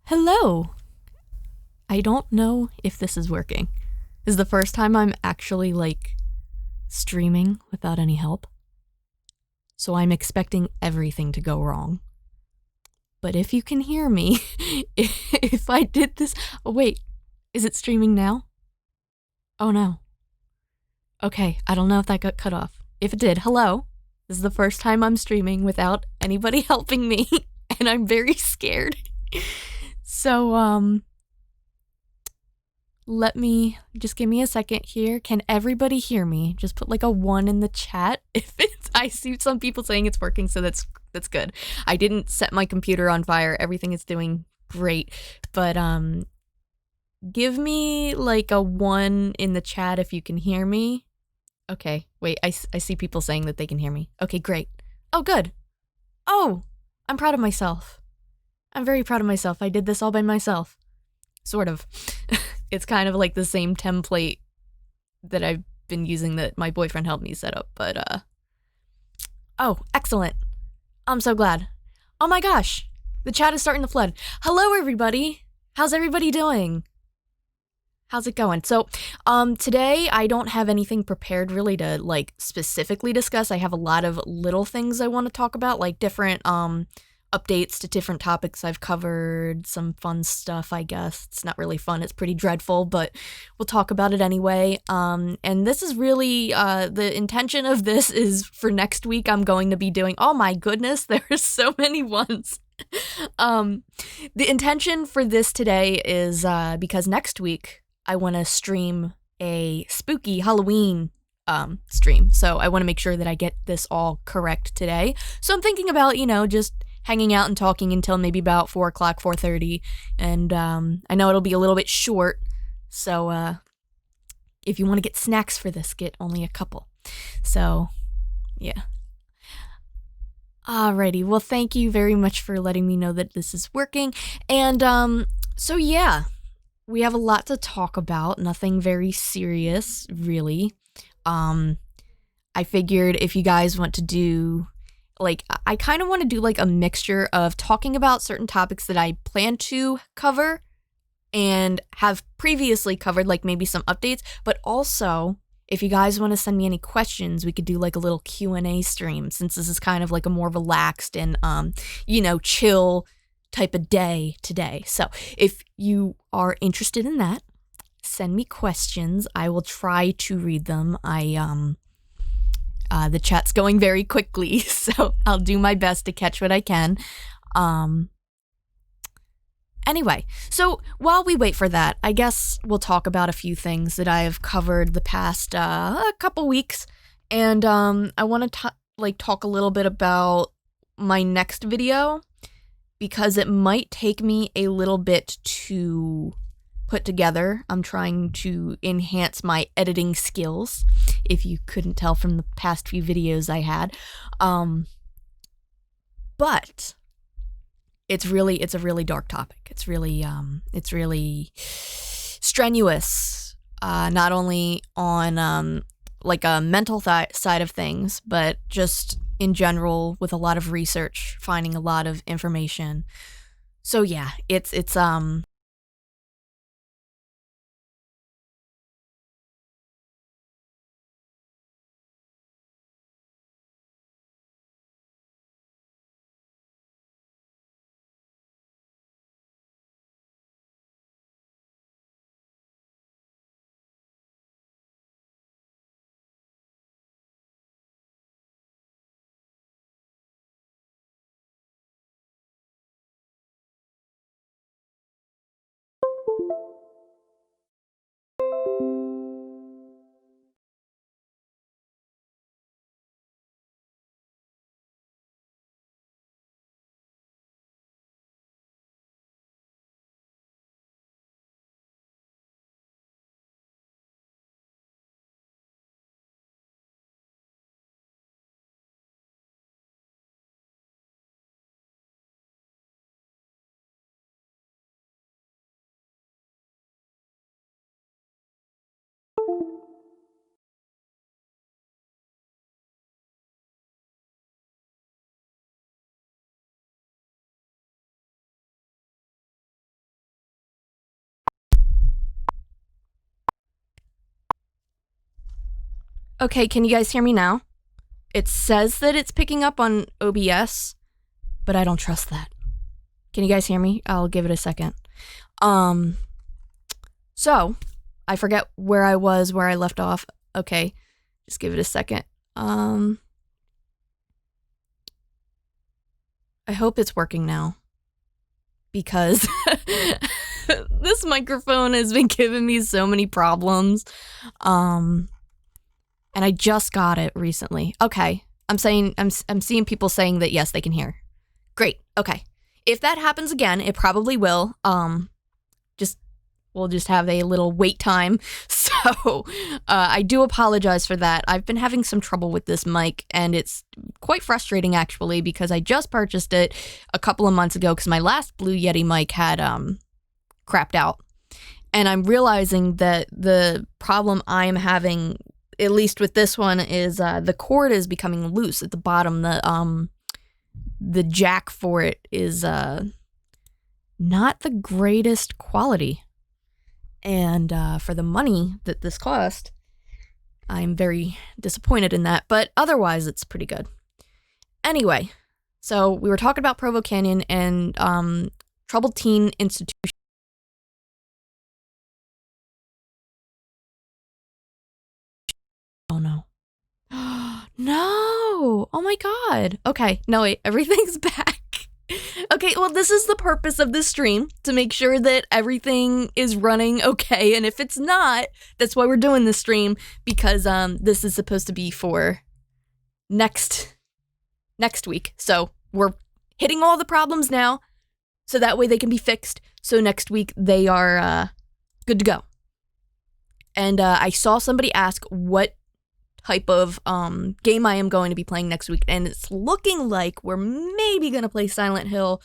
Hello. I don't know if this is working. This is the first time I'm actually streaming without any help. So I'm expecting everything to go wrong. But if you can hear me, if I did this. Oh, wait. Is it streaming now? Oh no. Okay, I don't know if that got cut off. If it did, hello. This is the first time I'm streaming without anybody helping me, and I'm very scared. So, just give me a second here. Can everybody hear me? Just put a 1 in the chat. I see some people saying it's working, so that's good. I didn't set my computer on fire. Everything is doing great. But, give me a 1 in the chat if you can hear me. Okay, wait, I see people saying that they can hear me. Okay, great. Oh, good. Oh, I'm proud of myself. I'm very proud of myself. I did this all by myself. Sort of. It's kind of like the same template that I've been using that my boyfriend helped me set up, but, oh, excellent. I'm so glad. Oh my gosh, the chat is starting to flood. Hello, everybody. How's everybody doing? How's it going? So, today I don't have anything prepared really to, specifically discuss. I have a lot of little things I want to talk about, different, updates to different topics I've covered, some fun stuff, I guess. It's not really fun, it's pretty dreadful, but we'll talk about it anyway. And this is really, the intention of this is for next week I'm going to be doing, oh my goodness, there are so many ones. The intention for this today is, because next week I want to stream a spooky Halloween stream, so I want to make sure that I get this all correct today. So I'm thinking about, just hanging out and talking until maybe about 4 o'clock, 4:30, and I know it'll be a little bit short, so if you want to get snacks for this, get only a couple. So, yeah. Alrighty, well, thank you very much for letting me know that this is working, and so yeah. We have a lot to talk about, nothing very serious, really. I figured if you guys want to do, I kind of want to do, a mixture of talking about certain topics that I plan to cover and have previously covered, maybe some updates, but also, if you guys want to send me any questions, we could do, a little Q&A stream, since this is kind of, a more relaxed and, chill type of day today. So if you are interested in that, send me questions. I will try to read them. The chat's going very quickly, so I'll do my best to catch what I can. Anyway, so while we wait for that, I guess we'll talk about a few things that I've covered the past couple weeks, and I want to talk a little bit about my next video, because it might take me a little bit to put together. I'm trying to enhance my editing skills, if you couldn't tell from the past few videos I had. But it's a really dark topic. It's really strenuous, not only on a mental side of things, but just in general, with a lot of research, finding a lot of information. So yeah, it's Okay, can you guys hear me now? It says that it's picking up on OBS, but I don't trust that. Can you guys hear me? I'll give it a second. So, I forget where I was, where I left off. Okay, just give it a second. I hope it's working now. Because this microphone has been giving me so many problems. And I just got it recently. Okay, I'm seeing people saying that yes, they can hear. Great. Okay. If that happens again, it probably will. We'll just have a little wait time. So, I do apologize for that. I've been having some trouble with this mic, and it's quite frustrating actually because I just purchased it a couple of months ago because my last Blue Yeti mic had crapped out. And I'm realizing that the problem I'm having, at least with this one, is the cord is becoming loose at the bottom. The jack for it is not the greatest quality. And for the money that this cost, I'm very disappointed in that. But otherwise, it's pretty good. Anyway, so we were talking about Provo Canyon and Troubled Teen Institution. Oh, no. No! Oh, my God. Okay, no, wait. Everything's back. Okay, well, this is the purpose of this stream, to make sure that everything is running okay, and if it's not, that's why we're doing this stream, because this is supposed to be for next week. So we're hitting all the problems now, so that way they can be fixed, so next week they are good to go. And I saw somebody ask what type of game I am going to be playing next week, and it's looking like we're maybe going to play Silent Hill.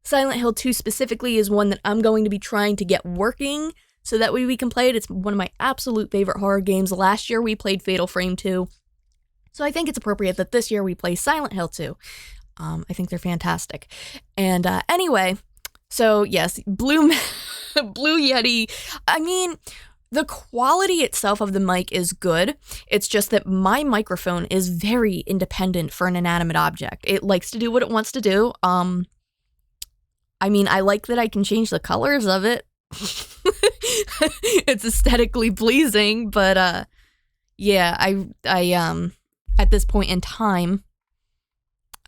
Silent Hill 2 specifically is one that I'm going to be trying to get working, so that way we can play it. It's one of my absolute favorite horror games. Last year we played Fatal Frame 2, so I think it's appropriate that this year we play Silent Hill 2. I think they're fantastic. And anyway, so yes, Blue Yeti, I mean, the quality itself of the mic is good. It's just that my microphone is very independent for an inanimate object. It likes to do what it wants to do. I mean, I like that I can change the colors of it. It's aesthetically pleasing, but yeah, I at this point in time,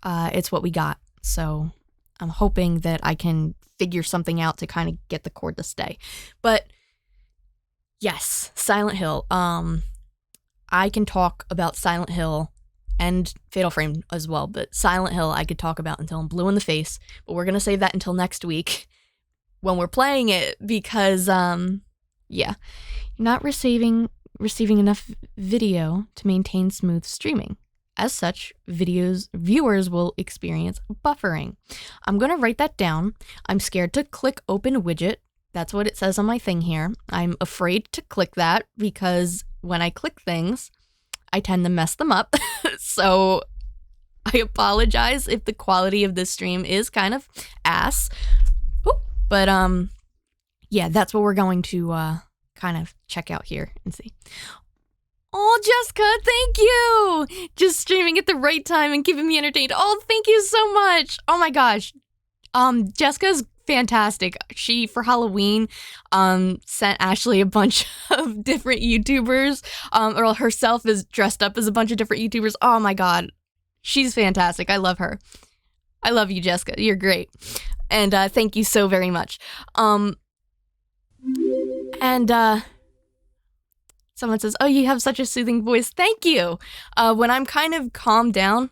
it's what we got. So I'm hoping that I can figure something out to kind of get the cord to stay. But yes, Silent Hill. I can talk about Silent Hill and Fatal Frame as well, but Silent Hill I could talk about until I'm blue in the face, but we're going to save that until next week when we're playing it because, yeah, you're not receiving enough video to maintain smooth streaming. As such, viewers will experience buffering. I'm going to write that down. I'm scared to click open widget. That's what it says on my thing here. I'm afraid to click that because when I click things, I tend to mess them up. So I apologize if the quality of this stream is kind of ass. Ooh, but yeah, that's what we're going to kind of check out here and see. Oh, Jessica, thank you! Just streaming at the right time and keeping me entertained. Oh, thank you so much. Oh my gosh. Jessica's fantastic. She, for Halloween, sent Ashley a bunch of different YouTubers, or herself is dressed up as a bunch of different YouTubers. Oh my god. She's fantastic. I love her. I love you, Jessica. You're great. And thank you so very much. Someone says, oh, you have such a soothing voice. Thank you. When I'm kind of calmed down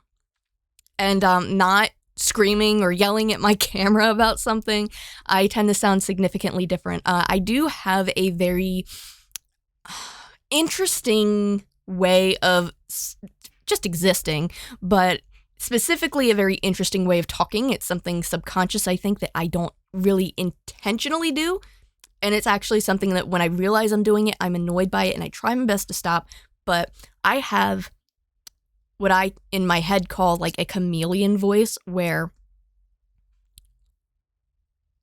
and not screaming or yelling at my camera about something, I tend to sound significantly different. I do have a very interesting way of just existing, but specifically a very interesting way of talking. It's something subconscious, I think, that I don't really intentionally do. And it's actually something that when I realize I'm doing it, I'm annoyed by it and I try my best to stop. But I have what I, in my head, call like a chameleon voice, where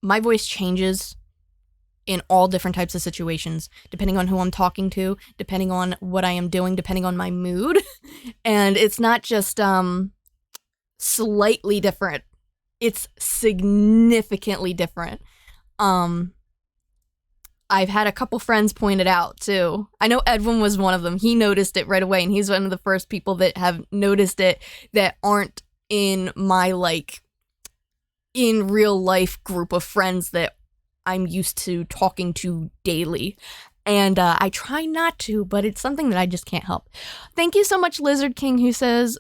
my voice changes in all different types of situations, depending on who I'm talking to, depending on what I am doing, depending on my mood. And it's not just slightly different. It's significantly different. I've had a couple friends point it out too. I know Edwin was one of them. He noticed it right away, and he's one of the first people that have noticed it that aren't in my, like, in real life group of friends that I'm used to talking to daily. And I try not to, but it's something that I just can't help. Thank you so much, Lizard King, who says,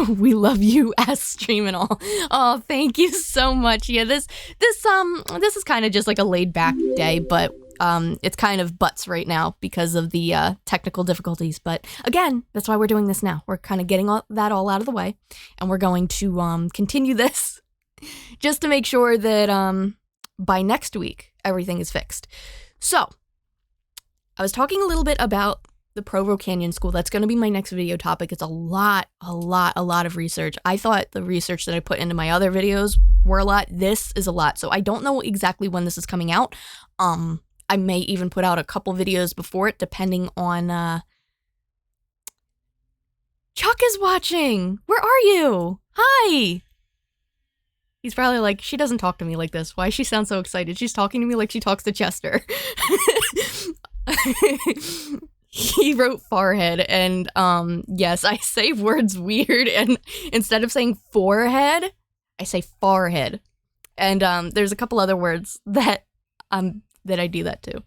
we love you, ass stream and all. Oh, thank you so much. Yeah, this is kind of just like a laid back day, but it's kind of butts right now because of the technical difficulties. But again, that's why we're doing this now. We're kind of getting that all out of the way, and we're going to continue this just to make sure that by next week everything is fixed. So I was talking a little bit about the Provo Canyon School. That's going to be my next video topic. It's a lot of research. I thought the research that I put into my other videos were a lot. This is a lot. So I don't know exactly when this is coming out. I may even put out a couple videos before it, depending on, Chuck is watching. Where are you? Hi. He's probably like, she doesn't talk to me like this. Why does she sound so excited? She's talking to me like she talks to Chester. He wrote forehead, and yes, I say words weird, and instead of saying forehead, I say forehead. And there's a couple other words that I do that too.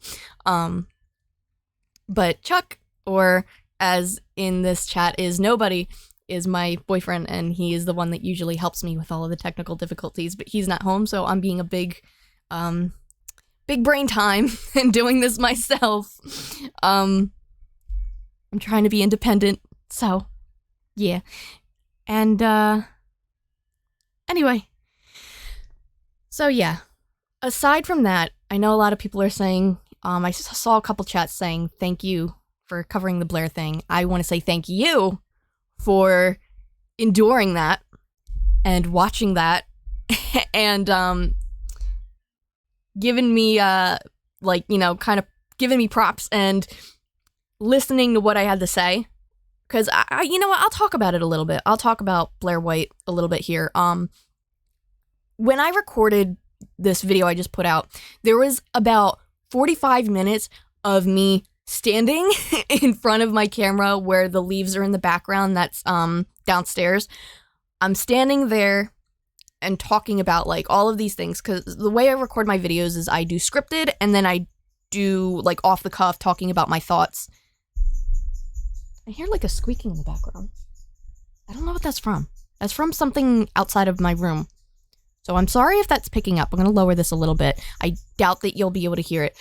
But Chuck, or as in this chat is Nobody, is my boyfriend, and he is the one that usually helps me with all of the technical difficulties, but he's not home, so I'm being a big brain time and doing this myself. I'm trying to be independent, so yeah. And anyway, so yeah, aside from that, I know a lot of people are saying, I saw a couple chats saying thank you for covering the Blair thing. I want to say thank you for enduring that and watching that and giving me like, you know, kind of giving me props and listening to what I had to say. Because I you know what, I'll talk about it a little bit. I'll talk about Blair White a little bit here. When I recorded this video I just put out, there was about 45 minutes of me standing in front of my camera where the leaves are in the background. That's downstairs. I'm standing there and talking about like all of these things, because the way I record my videos is I do scripted and then I do like off the cuff talking about my thoughts. I hear like a squeaking in the background. I don't know what that's from. That's from something outside of my room. So I'm sorry if that's picking up. I'm going to lower this a little bit. I doubt that you'll be able to hear it.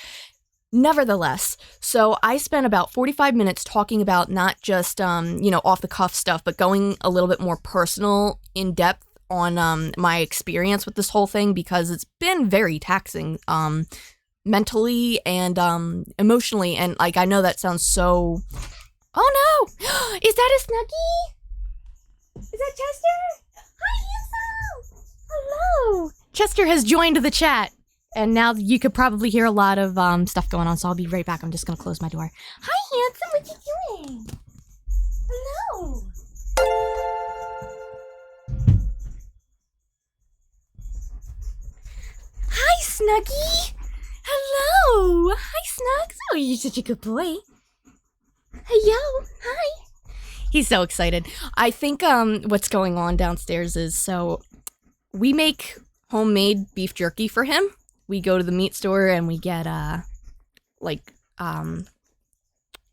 Nevertheless, so I spent about 45 minutes talking about not just, you know, off the cuff stuff, but going a little bit more personal, in depth on my experience with this whole thing, because it's been very taxing mentally and emotionally. And like, I know that sounds so... Oh no! Is that a Snuggie? Is that Chester? Hi, Hansel! Hello! Chester has joined the chat, and now you could probably hear a lot of stuff going on, so I'll be right back. I'm just gonna close my door. Hi, Handsome! What you doing? Hello! Hi, Snuggie! Hello! Hi, Snugs! Oh, you're such a good boy. Hello, hi. He's so excited. I think what's going on downstairs is, so we make homemade beef jerky for him. We go to the meat store and we get like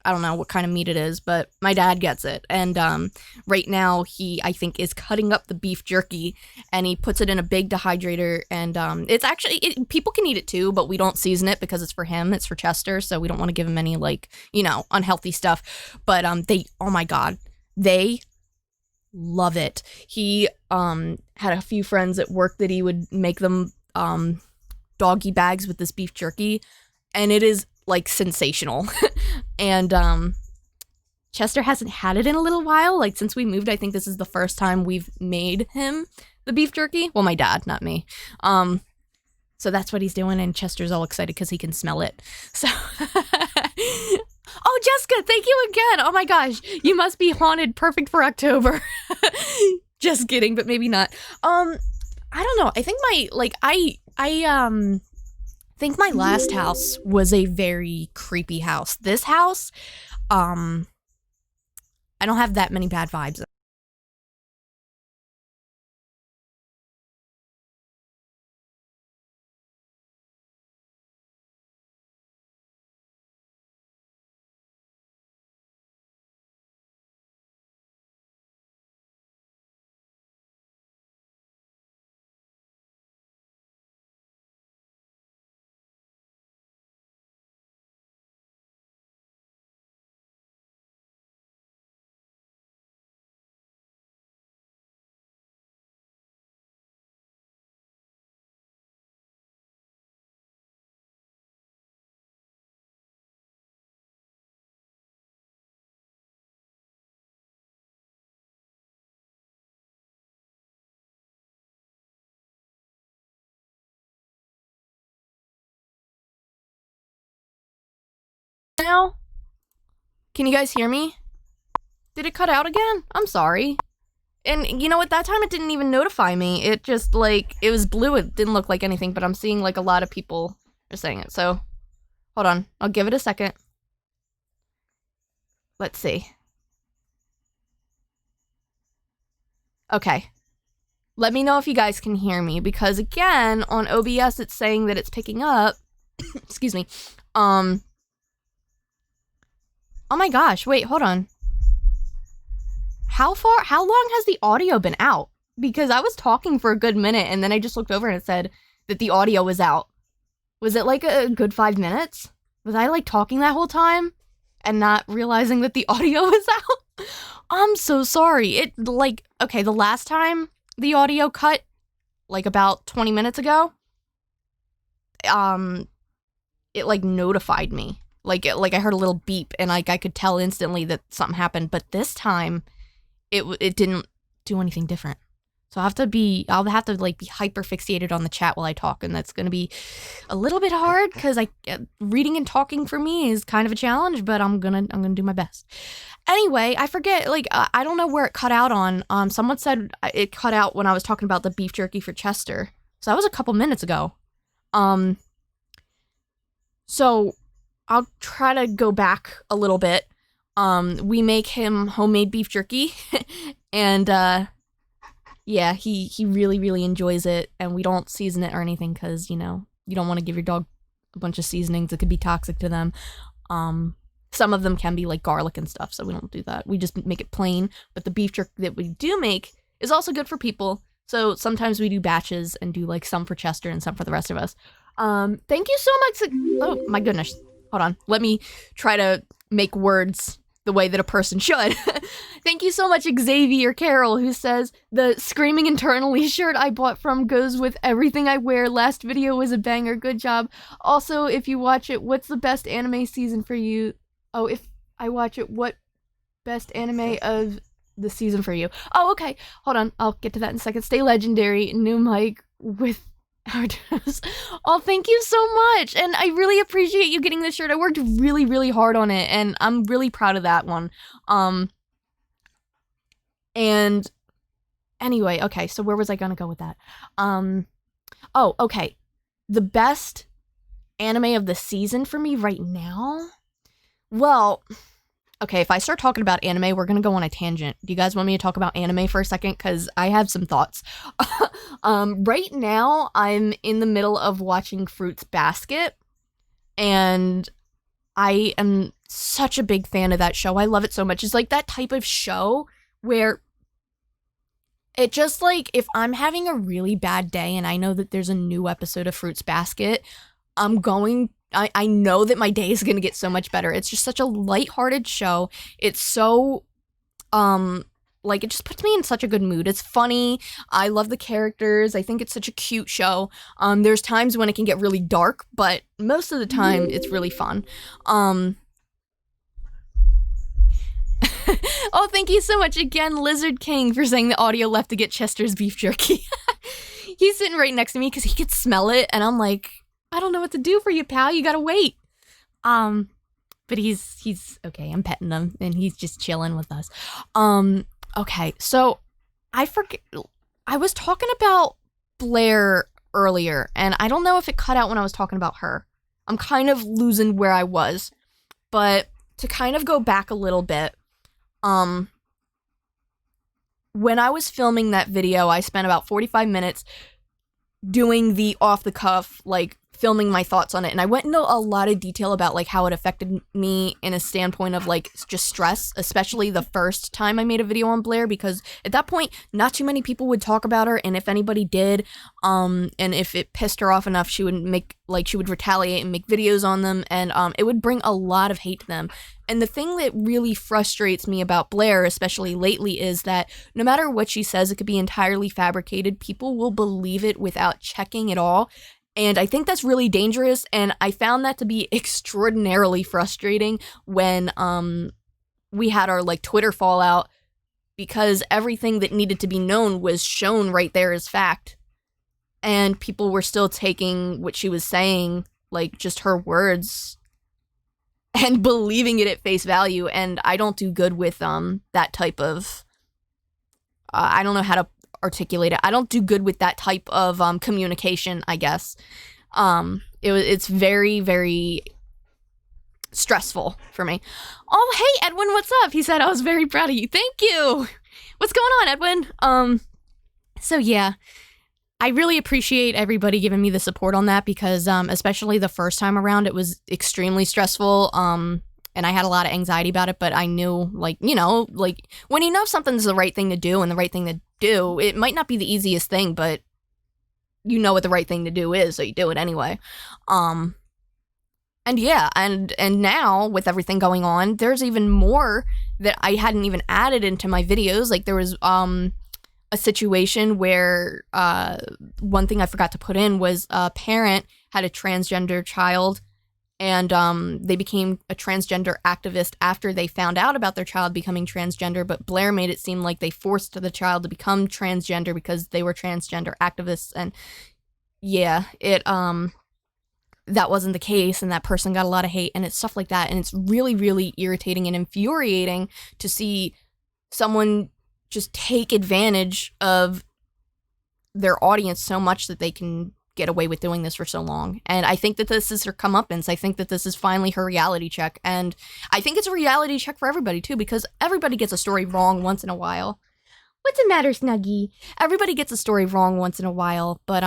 I don't know what kind of meat it is, but my dad gets it. And right now he, I think, is cutting up the beef jerky, and he puts it in a big dehydrator. And it's actually, people can eat it too, but we don't season it because it's for him. It's for Chester, so we don't want to give him any, like, you know, unhealthy stuff. But they, oh my God, they love it. He had a few friends at work that he would make them doggy bags with this beef jerky, and it is like sensational. And Chester hasn't had it in a little while. Like, since we moved, I think this is the first time we've made him the beef jerky. Well, my dad, not me. So that's what he's doing, and Chester's all excited because he can smell it. So, oh, Jessica, thank you again. Oh my gosh, you must be haunted, perfect for October. Just kidding, but maybe not. I don't know. I think I think my last house was a very creepy house. This house, I don't have that many bad vibes. Now, can you guys hear me? Did it cut out again? I'm sorry. And you know what, that time it didn't even notify me. It just, like, it was blue, it didn't look like anything, but I'm seeing, like, a lot of people are saying it, so hold on, I'll give it a second. Let's see. Okay. Let me know if you guys can hear me, because again, on OBS it's saying that it's picking up. Excuse me. Oh my gosh, wait, hold on. How long has the audio been out? Because I was talking for a good minute and then I just looked over and it said that the audio was out. Was it like a good 5 minutes? Was I like talking that whole time and not realizing that the audio was out? I'm so sorry. It like, okay, the last time the audio cut, like about 20 minutes ago, it like notified me. Like I heard a little beep and like I could tell instantly that something happened, but this time it didn't do anything different. So I'll have to like be hyper fixated on the chat while I talk, and that's going to be a little bit hard because reading and talking for me is kind of a challenge, but I'm going to do my best. Anyway, I forget, like I don't know where it cut out on. Someone said it cut out when I was talking about the beef jerky for Chester. So that was a couple minutes ago. So I'll try to go back a little bit. We make him homemade beef jerky and yeah, he really, really enjoys it, and we don't season it or anything because, you know, you don't want to give your dog a bunch of seasonings. It could be toxic to them. Some of them can be like garlic and stuff, so we don't do that. We just make it plain, but the beef jerky that we do make is also good for people, so sometimes we do batches and do like some for Chester and some for the rest of us. Thank you so much. Oh my goodness. Hold on. Let me try to make words the way that a person should. Thank you so much, Xavier Carroll, who says, the screaming internally shirt I bought from goes with everything I wear. Last video was a banger. Good job. Also, if you watch it, what's the best anime season for you? Oh, if I watch it, what best anime of the season for you? Oh, okay. Hold on. I'll get to that in a second. Stay legendary. New mic with... Oh, thank you so much, and I really appreciate you getting this shirt. I worked really, really hard on it, and I'm really proud of that one. And anyway, okay, so where was I gonna go with that? Oh, okay. The best anime of the season for me right now? Well, okay, if I start talking about anime, we're gonna go on a tangent. Do you guys want me to talk about anime for a second? Because I have some thoughts. Right now, I'm in the middle of watching Fruits Basket, and I am such a big fan of that show. I love it so much. It's like that type of show where it just like, if I'm having a really bad day and I know that there's a new episode of Fruits Basket, I know that my day is going to get so much better. It's just such a lighthearted show. It's so, like, it just puts me in such a good mood. It's funny. I love the characters. I think it's such a cute show. There's times when it can get really dark, but most of the time it's really fun. Oh, thank you so much again, Lizard King, for saying the audio left to get Chester's beef jerky. he's sitting right next to me because he could smell it, and I'm like, I don't know what to do for you, pal. You gotta wait. But he's okay. I'm petting him, and he's just chilling with us. Okay, so I forget. I was talking about Blair earlier, and I don't know if it cut out when I was talking about her. I'm kind of losing where I was, but to kind of go back a little bit, when I was filming that video, I spent about 45 minutes doing the off-the-cuff, like, filming my thoughts on it, and I went into a lot of detail about, like, how it affected me in a standpoint of, like, just stress, especially the first time I made a video on Blair, because at that point, not too many people would talk about her, and if anybody did, and if it pissed her off enough, she would retaliate and make videos on them, and it would bring a lot of hate to them. And the thing that really frustrates me about Blair, especially lately, is that no matter what she says, it could be entirely fabricated. People will believe it without checking at all. And I think that's really dangerous. And I found that to be extraordinarily frustrating when we had our like Twitter fallout, because everything that needed to be known was shown right there as fact. And people were still taking what she was saying, like just her words, and believing it at face value. And I don't do good with that type of I don't know how to articulate it. I don't do good with that type of communication, I guess. It's very, very stressful for me. Oh, hey, Edwin, what's up? He said, I was very proud of you. Thank you. What's going on, Edwin? So yeah, I really appreciate everybody giving me the support on that, because especially the first time around, it was extremely stressful. And I had a lot of anxiety about it, but I knew, like, you know, like, when you know something's the right thing to do and the right thing to do, it might not be the easiest thing, but you know what the right thing to do is, so you do it anyway. And yeah, and now, with everything going on, there's even more that I hadn't even added into my videos. Like, there was, a situation where, one thing I forgot to put in was a parent had a transgender child, and they became a transgender activist after they found out about their child becoming transgender, but Blair made it seem like they forced the child to become transgender because they were transgender activists, and yeah, that wasn't the case, and that person got a lot of hate, and it's stuff like that, and it's really, really irritating and infuriating to see someone just take advantage of their audience so much that they can get away with doing this for so long. And I think that this is her comeuppance. I think that this is finally her reality check. And I think it's a reality check for everybody too, because everybody gets a story wrong once in a while. What's the matter, Snuggie? Everybody gets a story wrong once in a while, but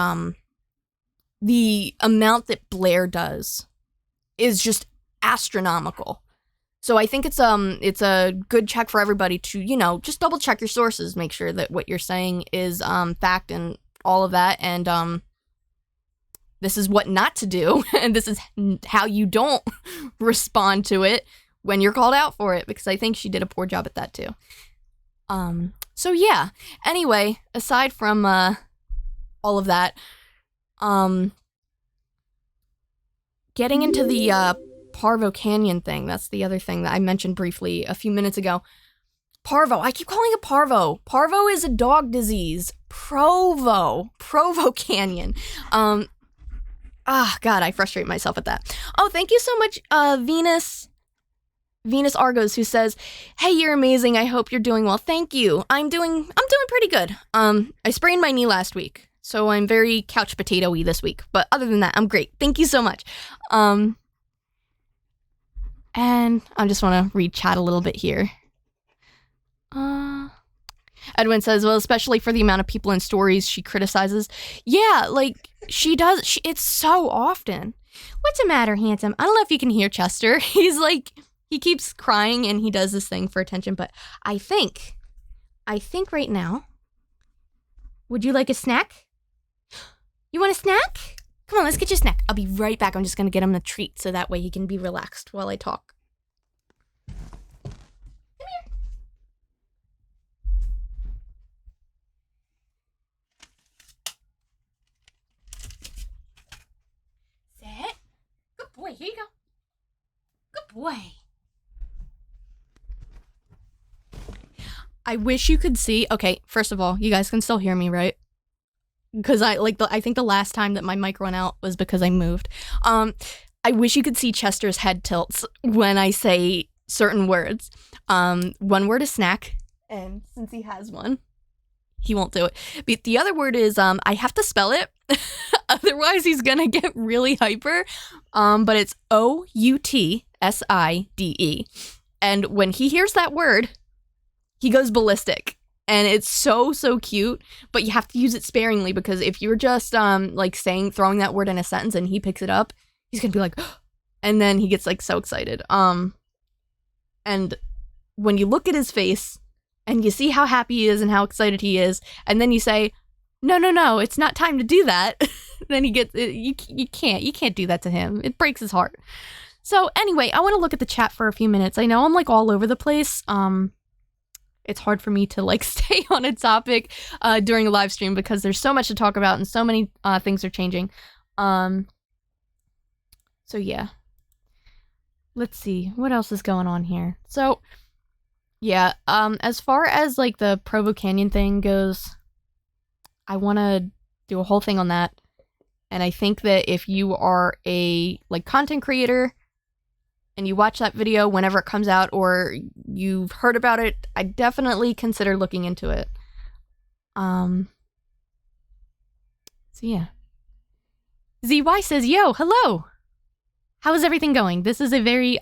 the amount that Blair does is just astronomical. So I think it's a good check for everybody to, you know, just double check your sources, make sure that what you're saying is fact and all of that, and this is what not to do, and this is how you don't respond to it when you're called out for it, because I think she did a poor job at that too. So yeah, anyway, aside from all of that, getting into the Parvo Canyon thing, that's the other thing that I mentioned briefly a few minutes ago. Parvo, I keep calling it Parvo. Parvo is a dog disease. Provo Canyon. God, I frustrate myself at that. Oh, thank you so much, Venus Argos, who says, hey, you're amazing. I hope you're doing well. Thank you. I'm doing pretty good. I sprained my knee last week, so I'm very couch potato-y this week. But other than that, I'm great. Thank you so much. And I just want to read chat a little bit here. Edwin says, well, especially for the amount of people in stories she criticizes. Yeah, like, she does. It's so often. What's the matter, handsome? I don't know if you can hear Chester. He's like, he keeps crying and he does this thing for attention. But I think right now, would you like a snack? You want a snack? Come on, let's get you a snack. I'll be right back. I'm just going to get him a treat so that way he can be relaxed while I talk. Good boy, here you go. Good boy. I wish you could see. Okay, first of all, you guys can still hear me, right? because I think the last time that my mic ran out was because I moved. I wish you could see Chester's head tilts when I say certain words. One word is snack, and since he has one, he won't do it. But the other word is I have to spell it, otherwise he's gonna get really hyper. But it's Outside. And when he hears that word, he goes ballistic. And it's so cute, but you have to use it sparingly, because if you're just throwing that word in a sentence and he picks it up, he's gonna be like, and then he gets like so excited. And when you look at his face and you see how happy he is and how excited he is, and then you say, no, it's not time to do that. Then he gets, you can't do that to him. It breaks his heart. So anyway, I want to look at the chat for a few minutes. I know I'm like all over the place. It's hard for me to like stay on a topic during a live stream because there's so much to talk about and so many things are changing. So yeah. Let's see what else is going on here. So yeah, as far as like the Provo Canyon thing goes, I want to do a whole thing on that. And I think that if you are a like content creator and you watch that video whenever it comes out, or you've heard about it, I definitely consider looking into it. So yeah. ZY says, yo, hello. How is everything going? This is a very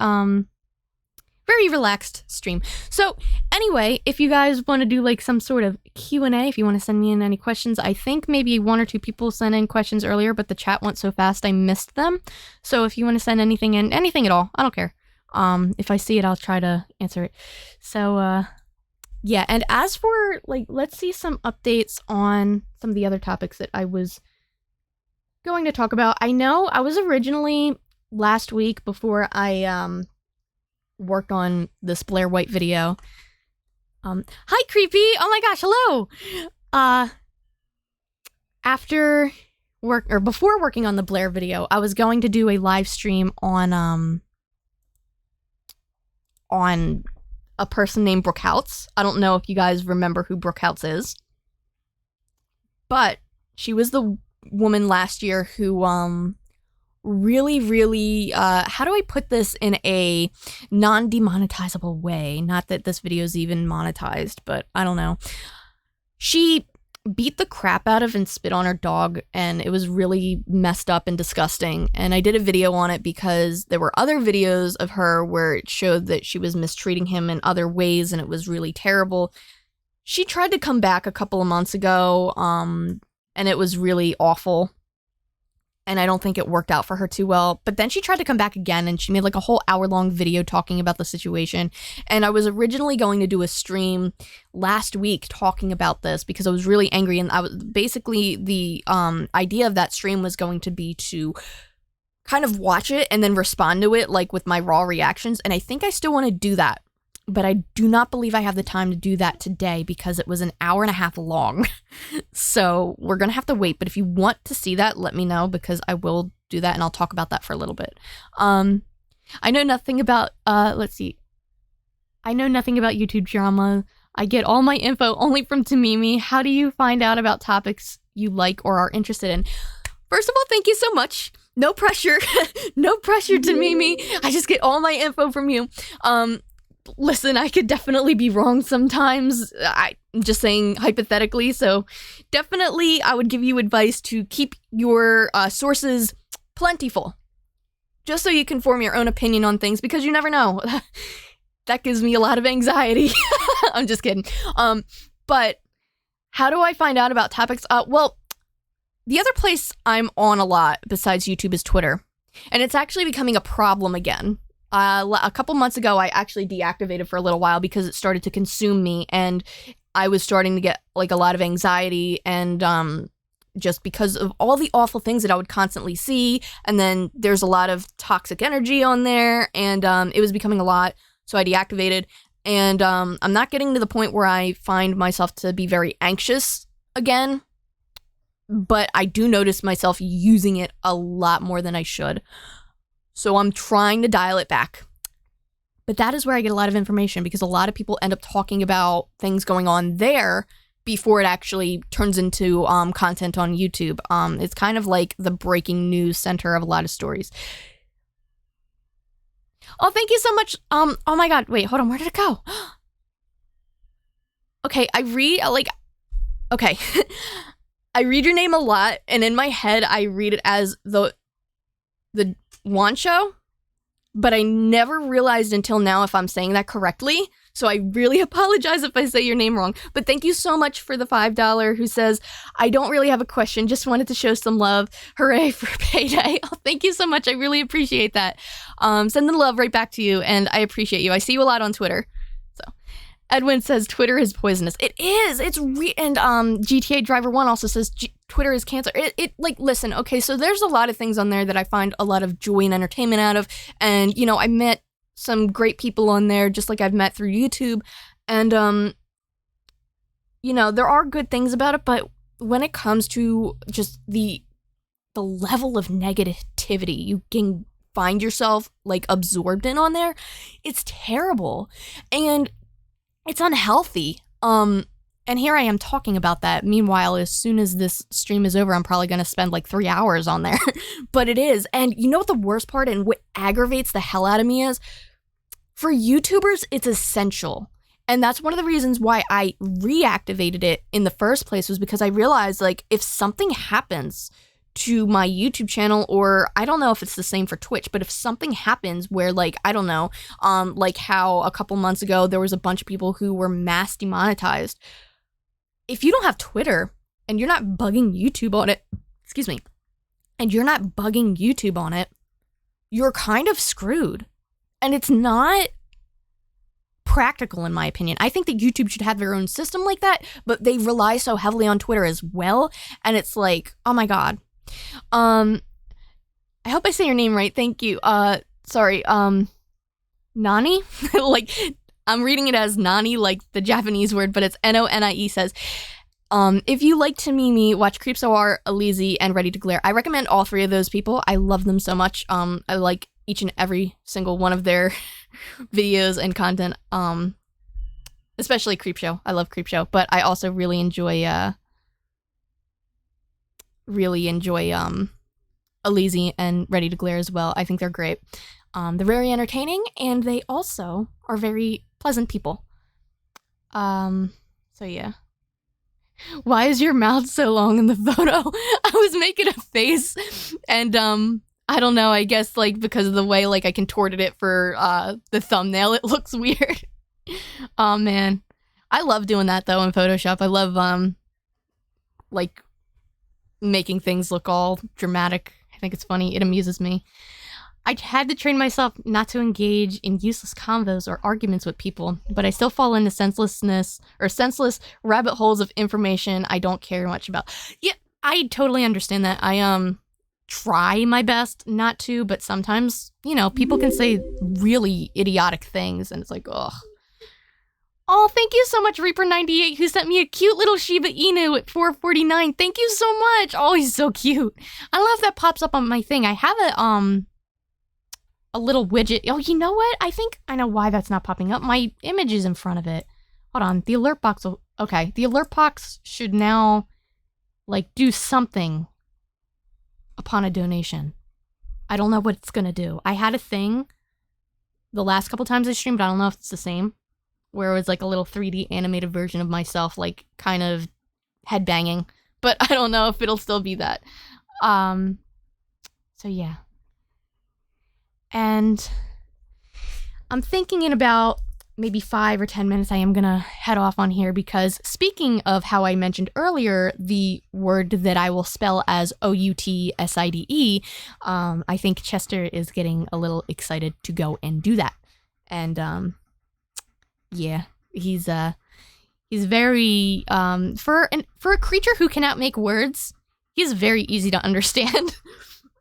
relaxed stream. So anyway, if you guys want to do like some sort of Q&A, if you want to send me in any questions, I think maybe 1 or 2 people sent in questions earlier, but the chat went so fast I missed them. So if you want to send anything in, anything at all, I don't care. If I see it, I'll try to answer it. So yeah, and as for like, let's see some updates on some of the other topics that I was going to talk about. I know I was originally last week, before I worked on this Blair White video. Hi Creepy! Oh my gosh, hello! After work, or before working on the Blair video, I was going to do a live stream on a person named Brookhouse. I don't know if you guys remember who Brookhouse is, but she was the woman last year who really how do I put this in a non-demonetizable way? Not that this video is even monetized, but I don't know. She beat the crap out of and spit on her dog, and it was really messed up and disgusting. And I did a video on it because there were other videos of her where it showed that she was mistreating him in other ways, and it was really terrible. She tried to come back a couple of months ago, and it was really awful. And I don't think it worked out for her too well. But then she tried to come back again, and she made like a whole hour-long video talking about the situation. And I was originally going to do a stream last week talking about this because I was really angry. And I was basically, the idea of that stream was going to be to kind of watch it and then respond to it like with my raw reactions. And I think I still want to do that. But I do not believe I have the time to do that today because it was an hour and a half long. So we're going to have to wait. But if you want to see that, let me know because I will do that and I'll talk about that for a little bit. I know nothing about, let's see. I know nothing about YouTube drama. I get all my info only from Tamimi. How do you find out about topics you like or are interested in? First of all, thank you so much. No pressure. No pressure, Tamimi. I just get all my info from you. Listen, I could definitely be wrong sometimes. I'm just saying hypothetically, so definitely I would give you advice to keep your sources plentiful, just so you can form your own opinion on things, because you never know. That gives me a lot of anxiety. I'm just kidding. But how do I find out about topics? Well, the other place I'm on a lot besides YouTube is Twitter, and it's actually becoming a problem again. A couple months ago, I actually deactivated for a little while because it started to consume me, and I was starting to get like a lot of anxiety, and just because of all the awful things that I would constantly see, and then there's a lot of toxic energy on there, and it was becoming a lot, so I deactivated, and I'm not getting to the point where I find myself to be very anxious again, but I do notice myself using it a lot more than I should. So I'm trying to dial it back. But that is where I get a lot of information because a lot of people end up talking about things going on there before it actually turns into content on YouTube. It's kind of like the breaking news center of a lot of stories. Oh, thank you so much. Oh my God, wait, hold on, where did it go? Okay, I read your name a lot, and in my head, I read it as the Wancho, but I never realized until now if I'm saying that correctly. So I really apologize if I say your name wrong. But thank you so much for the $5 who says, I don't really have a question, just wanted to show some love. Hooray for payday. Oh, thank you so much. I really appreciate that. Send the love right back to you, and I appreciate you. I see you a lot on Twitter. So Edwin says Twitter is poisonous. It is. It's and GTA Driver 1 also says Twitter is cancer. It like, listen, okay, so there's a lot of things on there that I find a lot of joy and entertainment out of. And, you know, I met some great people on there, just like I've met through YouTube. And, you know, there are good things about it, but when it comes to just the level of negativity you can find yourself, like, absorbed in on there, it's terrible. And it's unhealthy. And here I am talking about that. Meanwhile, as soon as this stream is over, I'm probably going to spend like 3 hours on there. But it is. And you know what the worst part and what aggravates the hell out of me is? For YouTubers, it's essential. And that's one of the reasons why I reactivated it in the first place, was because I realized, like, if something happens to my YouTube channel, or I don't know if it's the same for Twitch, but if something happens where, like, I don't know, like how a couple months ago there was a bunch of people who were mass demonetized. If you don't have Twitter and you're not bugging YouTube on it, and you're not bugging YouTube on it, you're kind of screwed. And it's not practical, in my opinion. I think that YouTube should have their own system like that, but they rely so heavily on Twitter as well. And it's like, oh my God. I hope I say your name right. Thank you. Sorry. Nani? Like, I'm reading it as Nani, like the Japanese word, but it's N-O-N-I-E says, if you like to Mimi, watch CreepsOR, Alizi, and Ready to Glare. I recommend all three of those people. I love them so much. I like each and every single one of their videos and content. Especially Creepshow. I love Creepshow, but I also really enjoy Alizi and Ready to Glare as well. I think they're great. They're very entertaining, and they also are very pleasant people. So yeah. Why is your mouth so long in the photo? I was making a face, and I don't know, I guess, like, because of the way, like, I contorted it for the thumbnail, it looks weird. Oh man. I love doing that though in Photoshop. I love like making things look all dramatic. I think it's funny. It amuses me. I had to train myself not to engage in useless convos or arguments with people, but I still fall into senseless rabbit holes of information I don't care much about. Yeah, I totally understand that. I try my best not to, but sometimes, you know, people can say really idiotic things, and it's like, ugh. Oh, thank you so much, Reaper98, who sent me a cute little Shiba Inu at 449. Thank you so much. Oh, he's so cute. I love that pops up on my thing. I have a little widget. Oh, you know what? I think I know why that's not popping up. My image is in front of it. Hold on. The alert box will... Okay. The alert box should now, like, do something upon a donation. I don't know what it's gonna do. I had a thing the last couple times I streamed, but I don't know if it's the same, where it was like a little 3D animated version of myself, like, kind of headbanging. But I don't know if it'll still be that. So yeah. And I'm thinking in about maybe 5 or 10 minutes I am gonna head off on here, because speaking of how I mentioned earlier the word that I will spell as O-U-T-S-I-D-E, I think Chester is getting a little excited to go and do that. And yeah, he's very for a creature who cannot make words, he's very easy to understand.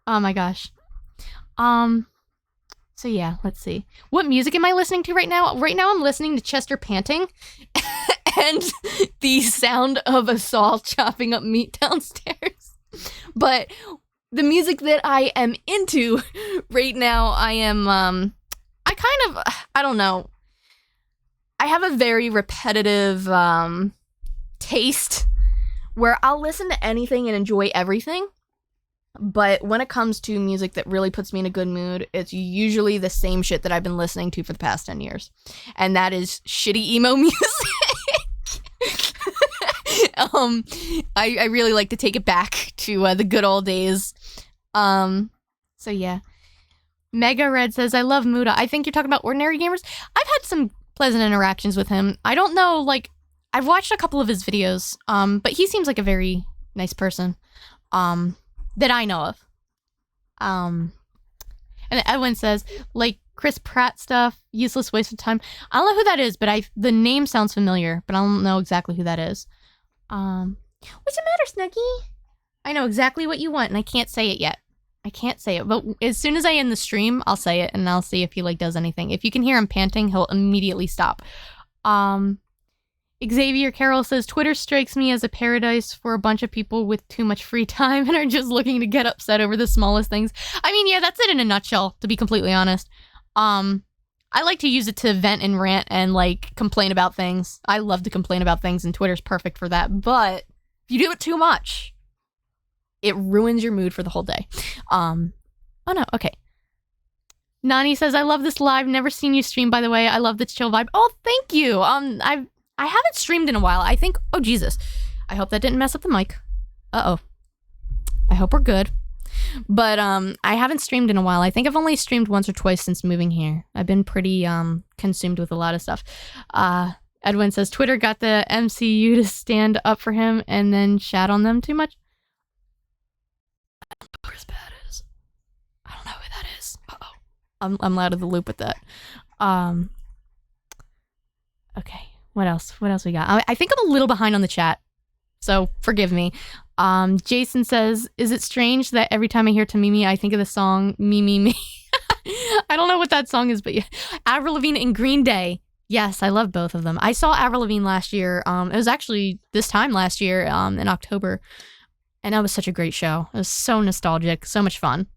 Oh my gosh. So yeah, let's see. What music am I listening to right now? Right now I'm listening to Chester panting and the sound of a saw chopping up meat downstairs. But the music that I am into right now, I am, I don't know. I have a very repetitive taste where I'll listen to anything and enjoy everything. But when it comes to music that really puts me in a good mood, it's usually the same shit that I've been listening to for the past 10 years. And that is shitty emo music. I really like to take it back to the good old days. So yeah. Mega Red says, I love Muda. I think you're talking about Ordinary Gamers. I've had some pleasant interactions with him. I don't know, like, I've watched a couple of his videos, but he seems like a very nice person. That I know of. And Edwin says, like Chris Pratt stuff, useless waste of time. I don't know who that is, but the name sounds familiar, but I don't know exactly who that is. What's the matter, Snooky? I know exactly what you want, and I can't say it yet. I can't say it, but as soon as I end the stream, I'll say it, and I'll see if he like does anything. If you can hear him panting, he'll immediately stop. Xavier Carroll says, Twitter strikes me as a paradise for a bunch of people with too much free time and are just looking to get upset over the smallest things. I mean, yeah, that's it in a nutshell, to be completely honest. I like to use it to vent and rant and, like, complain about things. I love to complain about things, and Twitter's perfect for that. But if you do it too much, it ruins your mood for the whole day. Oh, no, okay. Nani says, I love this live. Never seen you stream, by the way. I love this chill vibe. Oh, thank you. I haven't streamed in a while. I think, oh Jesus, I hope that didn't mess up the mic. Uh-oh. I hope we're good. But I haven't streamed in a while. I think I've only streamed once or twice since moving here. I've been pretty consumed with a lot of stuff. Edwin says, Twitter got the MCU to stand up for him and then shat on them too much. I don't know who Chris Pratt is. I don't know who that is. Uh-oh. I'm out of the loop with that. Okay. What else? What else we got? I think I'm a little behind on the chat, so forgive me. Jason says, is it strange that every time I hear Tamimi, I think of the song Me, Me, Me? I don't know what that song is, but yeah. Avril Lavigne and Green Day. Yes, I love both of them. I saw Avril Lavigne last year. It was actually this time last year in October, and that was such a great show. It was so nostalgic, so much fun.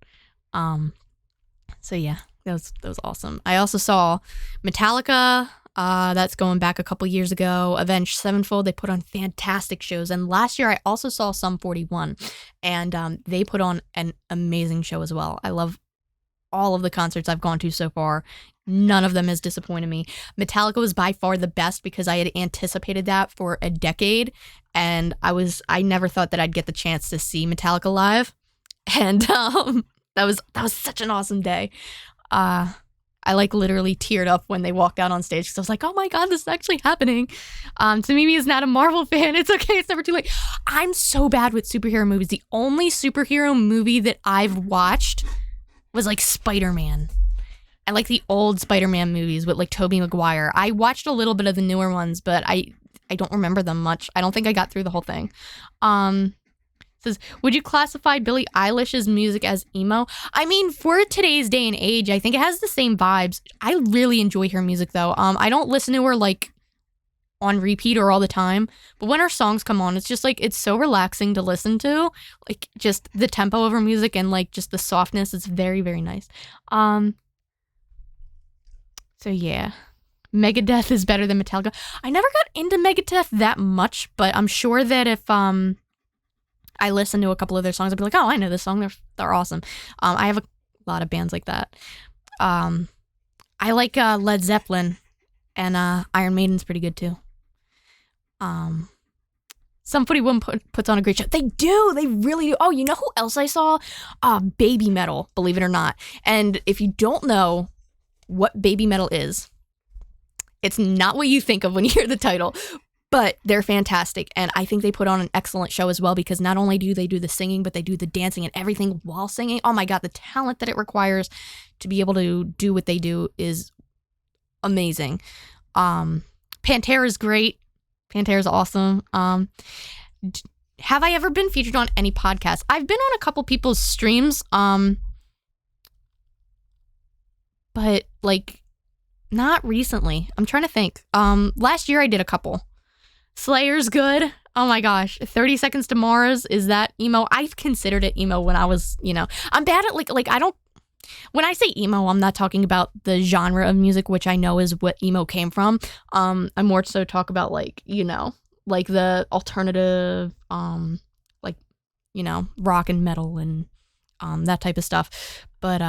So yeah, that was awesome. I also saw Metallica. That's going back a couple years ago. Avenged Sevenfold, they put on fantastic shows. And last year I also saw Sum 41, and they put on an amazing show as well. I love all of the concerts I've gone to so far. None of them has disappointed me. Metallica was by far the best because I had anticipated that for a decade, and I never thought that I'd get the chance to see Metallica live. And that was such an awesome day. I like literally teared up when they walked out on stage because I was like, oh my God, this is actually happening. Tamimi is not a Marvel fan. It's okay. It's never too late. I'm so bad with superhero movies. The only superhero movie that I've watched was like Spider-Man. I like the old Spider-Man movies with like Tobey Maguire. I watched a little bit of the newer ones, but I don't remember them much. I don't think I got through the whole thing. Says, would you classify Billie Eilish's music as emo? I mean, for today's day and age, I think it has the same vibes. I really enjoy her music, though. I don't listen to her, like, on repeat or all the time. But when her songs come on, it's just, like, it's so relaxing to listen to. Like, just the tempo of her music and, like, just the softness. It's very, very nice. So, yeah. Megadeth is better than Metallica. I never got into Megadeth that much, but I'm sure that if, I listen to a couple of their songs, I'd be like, oh, I know this song. They're awesome. I have a lot of bands like that. I like Led Zeppelin, and Iron Maiden's pretty good too. Sum 41 puts on a great show. They do. They really do. Oh, you know who else I saw? Baby Metal, believe it or not. And if you don't know what Baby Metal is, it's not what you think of when you hear the title. But they're fantastic, and I think they put on an excellent show as well because not only do they do the singing, but they do the dancing and everything while singing. Oh my God, the talent that it requires to be able to do what they do is amazing. Pantera's great. Pantera's awesome. Have I ever been featured on any podcast? I've been on a couple people's streams, but like not recently. I'm trying to think. Last year I did a couple. Slayer's good. Oh my gosh. 30 Seconds to Mars, is that emo? I've considered it emo when I was, I'm bad at like I don't, when I say emo, I'm not talking about the genre of music, which I know is what emo came from. I more so talk about like, like the alternative, like, you know, rock and metal and that type of stuff. But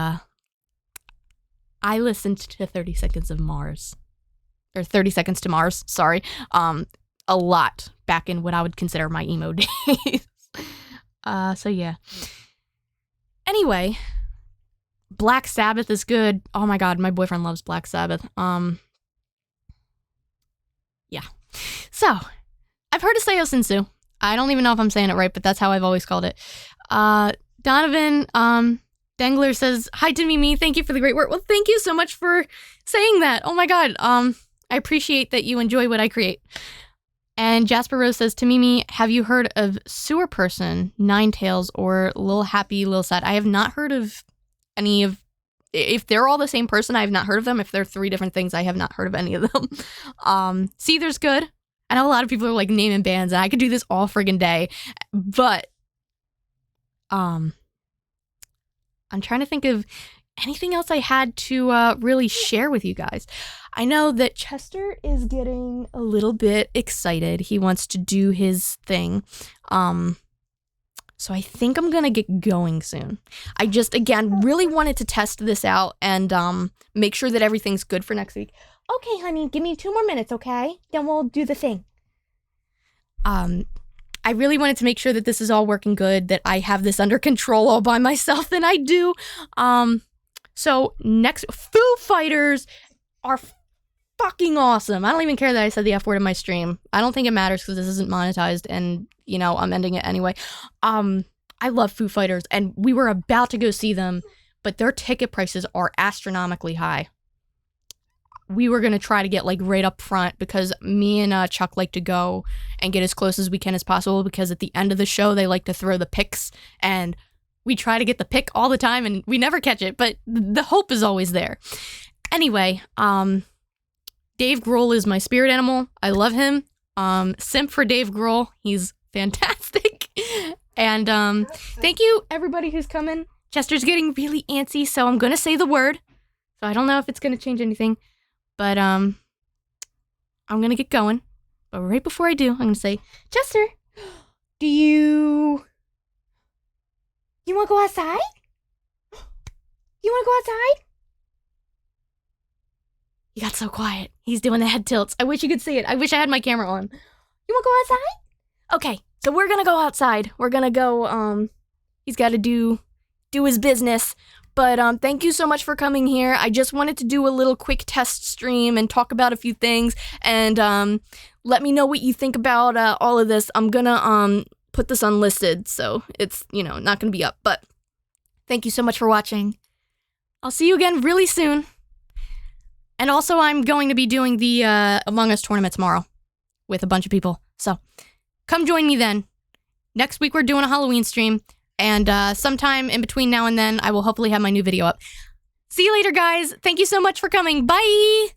I listened to 30 Seconds of Mars, or 30 Seconds to Mars, sorry, a lot back in what I would consider my emo days. So yeah. Anyway, Black Sabbath is good. Oh my god, my boyfriend loves Black Sabbath. Yeah. So, I've heard of Seiyou Sensu. I don't even know if I'm saying it right, but that's how I've always called it. Donovan Dengler says, "Hi to Mimi, thank you for the great work." Well, thank you so much for saying that. Oh my god. I appreciate that you enjoy what I create. And Jasper Rose says, "To Mimi, have you heard of Sewer Person, Nine Tails, or Lil Happy, Lil Sad?" I have not heard of any of, if they're all the same person, I have not heard of them. If they're 3 different things, I have not heard of any of them. Seether's good. I know a lot of people are like naming bands, and I could do this all friggin' day, but I'm trying to think of anything else I had to really share with you guys. I know that Chester is getting a little bit excited. He wants to do his thing. So I think I'm gonna get going soon. I just, again, really wanted to test this out and make sure that everything's good for next week. Okay, honey, give me 2 more minutes, okay? Then we'll do the thing. I really wanted to make sure that this is all working good, that I have this under control all by myself, and I do. So next, Foo Fighters are fucking awesome. I don't even care that I said the F word in my stream. I don't think it matters because this isn't monetized, and, you know, I'm ending it anyway. I love Foo Fighters, and we were about to go see them, but their ticket prices are astronomically high. We were going to try to get, like, right up front because me and Chuck like to go and get as close as we can as possible because at the end of the show, they like to throw the picks, and we try to get the pick all the time, and we never catch it, but the hope is always there. Anyway, Dave Grohl is my spirit animal. I love him. Simp for Dave Grohl. He's fantastic. And thank you, everybody who's coming. Chester's getting really antsy, so I'm going to say the word. So I don't know if it's going to change anything. But I'm going to get going. But right before I do, I'm going to say, Chester, do you want to go outside? You want to go outside? He got so quiet. He's doing the head tilts. I wish you could see it. I wish I had my camera on. You want to go outside? Okay, so we're going to go outside. We're going to go, he's got to do his business. But thank you so much for coming here. I just wanted to do a little quick test stream and talk about a few things. And let me know what you think about all of this. I'm going to put this unlisted, so it's, you know, not going to be up. But thank you so much for watching. I'll see you again really soon. And also, I'm going to be doing the Among Us tournament tomorrow with a bunch of people. So come join me then. Next week, we're doing a Halloween stream. And sometime in between now and then, I will hopefully have my new video up. See you later, guys. Thank you so much for coming. Bye!